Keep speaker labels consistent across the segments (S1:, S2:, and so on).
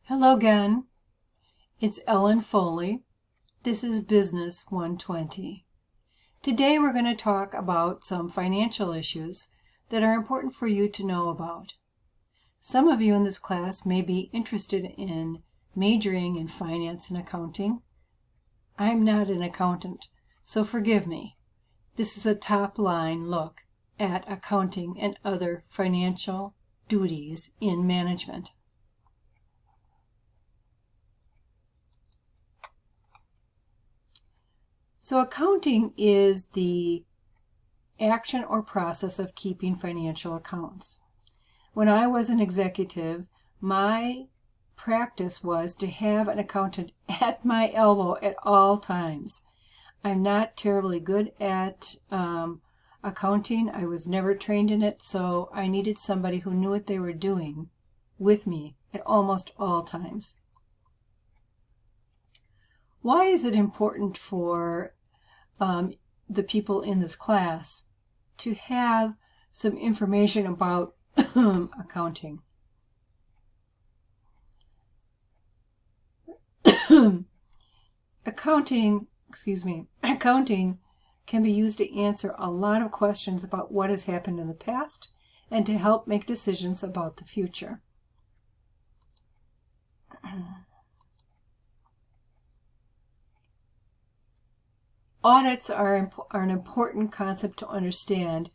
S1: Hello again, it's Ellen Foley. This is Business 120. Today we're going to talk about some financial issues that are important for you to know about. Some of you in this class may be interested in majoring in finance and accounting. I'm not an accountant, so forgive me. This is a top-line look at accounting and other financial duties in management. So accounting is the action or process of keeping financial accounts. When I was an executive, my practice was to have an accountant at my elbow at all times. I'm not terribly good at accounting. I was never trained in it, so I needed somebody who knew what they were doing with me at almost all times. Why is it important for the people in this class to have some information about accounting? Accounting can be used to answer a lot of questions about what has happened in the past and to help make decisions about the future. Audits are an important concept to understand,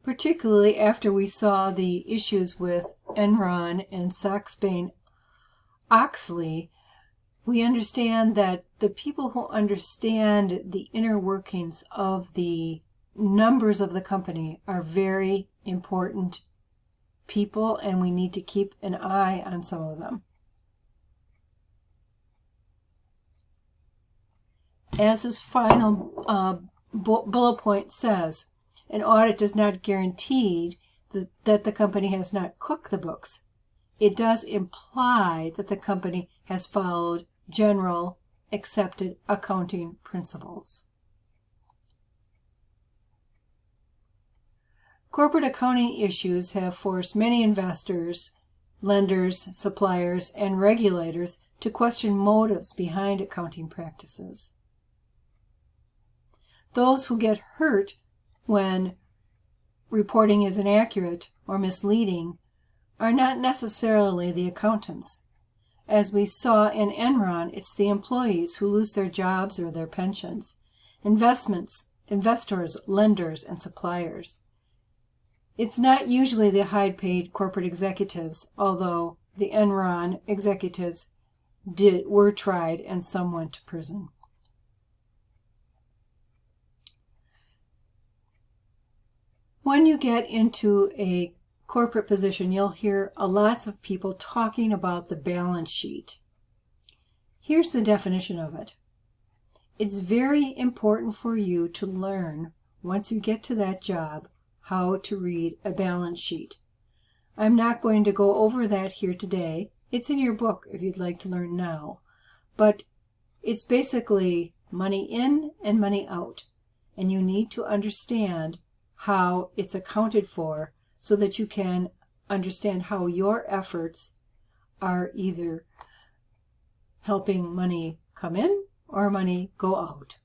S1: particularly after we saw the issues with Enron and Sarbanes-Oxley. We understand that the people who understand the inner workings of the numbers of the company are very important people, and we need to keep an eye on some of them. As this final bullet point says, an audit does not guarantee that the company has not cooked the books. It does imply that the company has followed general accepted accounting principles. Corporate accounting issues have forced many investors, lenders, suppliers, and regulators to question motives behind accounting practices. Those who get hurt when reporting is inaccurate or misleading are not necessarily the accountants. As we saw in Enron, it's the employees who lose their jobs or their pensions, investors, lenders, and suppliers. It's not usually the high-paid corporate executives, although the Enron executives were tried and some went to prison. When you get into a corporate position, you'll hear lots of people talking about the balance sheet. Here's the definition of it. It's very important for you to learn, once you get to that job, how to read a balance sheet. I'm not going to go over that here today. It's in your book if you'd like to learn now. But it's basically money in and money out. And you need to understand how it's accounted for so that you can understand how your efforts are either helping money come in or money go out.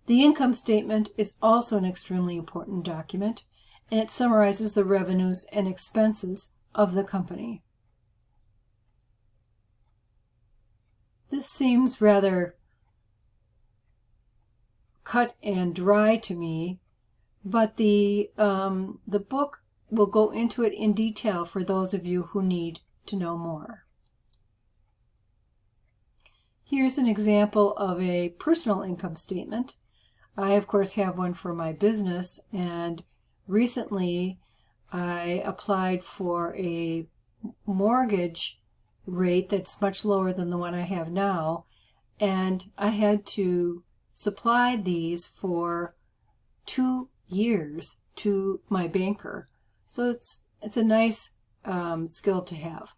S1: The income statement is also an extremely important document, and it summarizes the revenues and expenses of the company. This seems rather cut and dry to me, but the book will go into it in detail for those of you who need to know more. Here's an example of a personal income statement. I, of course, have one for my business, and recently I applied for a mortgage rate that's much lower than the one I have now, and I had to supply these for 2 years to my banker. So it's a nice skill to have.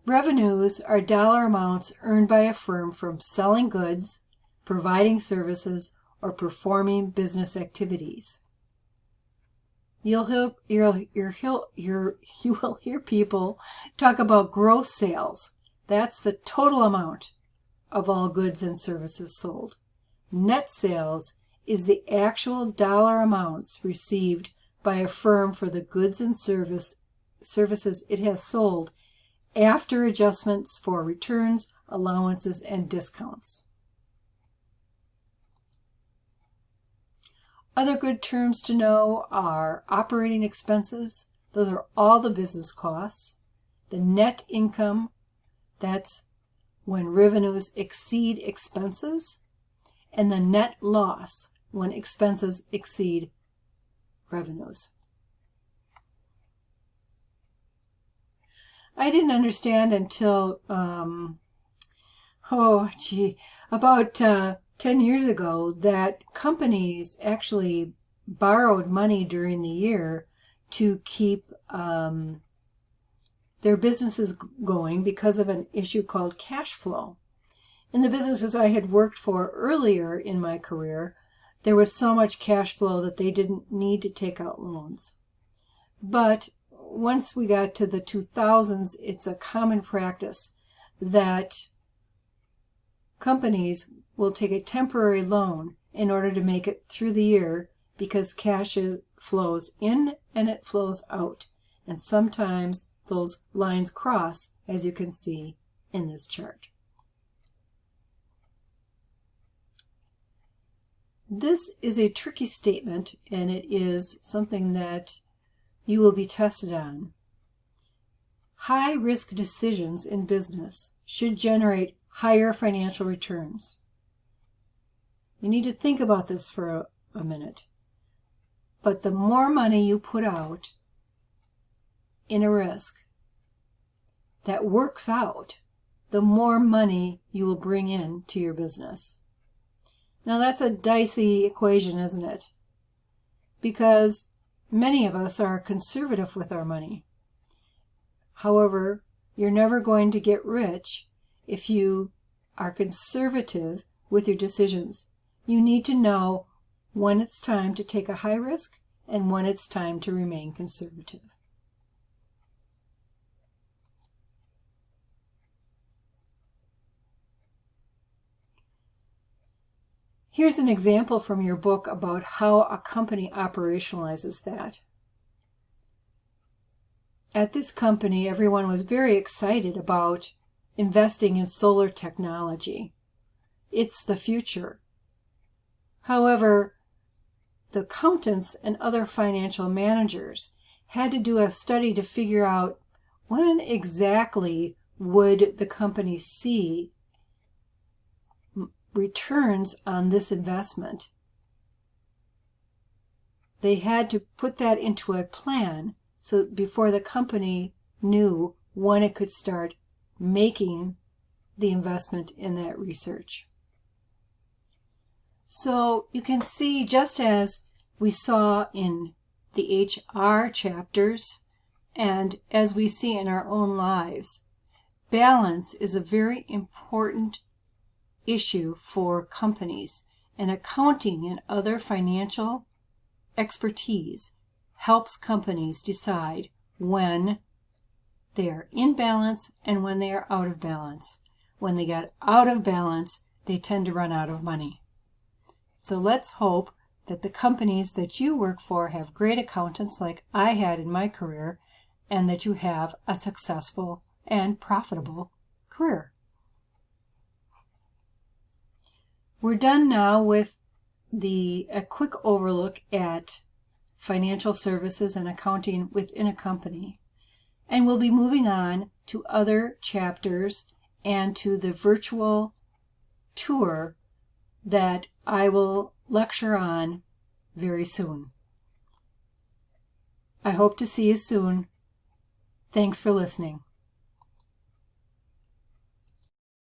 S1: Revenues are dollar amounts earned by a firm from selling goods, providing services, or performing business activities. you will hear people talk about gross sales. That's the total amount of all goods and services sold. Net sales is the actual dollar amounts received by a firm for the goods and services it has sold after adjustments for returns, allowances, and discounts. Other good terms to know are operating expenses. Those are all the business costs. The net income, that's when revenues exceed expenses. And the net loss, when expenses exceed revenues. I didn't understand until, about 10 years ago that companies actually borrowed money during the year to keep their businesses going because of an issue called cash flow. In the businesses I had worked for earlier in my career, there was so much cash flow that they didn't need to take out loans. But once we got to the 2000s, it's a common practice that companies will take a temporary loan in order to make it through the year because cash flows in and it flows out. And sometimes those lines cross, as you can see in this chart. This is a tricky statement, and it is something that you will be tested on. High-risk decisions in business should generate higher financial returns. You need to think about this for a minute. But the more money you put out in a risk that works out, the more money you will bring in to your business. Now that's a dicey equation, isn't it? Because many of us are conservative with our money. However, you're never going to get rich if you are conservative with your decisions. You need to know when it's time to take a high risk and when it's time to remain conservative. Here's an example from your book about how a company operationalizes that. At this company, everyone was very excited about investing in solar technology. It's the future. However, the accountants and other financial managers had to do a study to figure out when exactly would the company see returns on this investment. They had to put that into a plan so before the company knew when it could start making the investment in that research. So you can see, just as we saw in the HR chapters and as we see in our own lives, balance is a very important issue for companies, and accounting and other financial expertise helps companies decide when they are in balance and when they are out of balance. When they get out of balance, they tend to run out of money. So let's hope that the companies that you work for have great accountants like I had in my career, and that you have a successful and profitable career. We're done now with a quick overlook at financial services and accounting within a company. And we'll be moving on to other chapters and to the virtual tour that I will lecture on very soon. I hope to see you soon. Thanks for listening.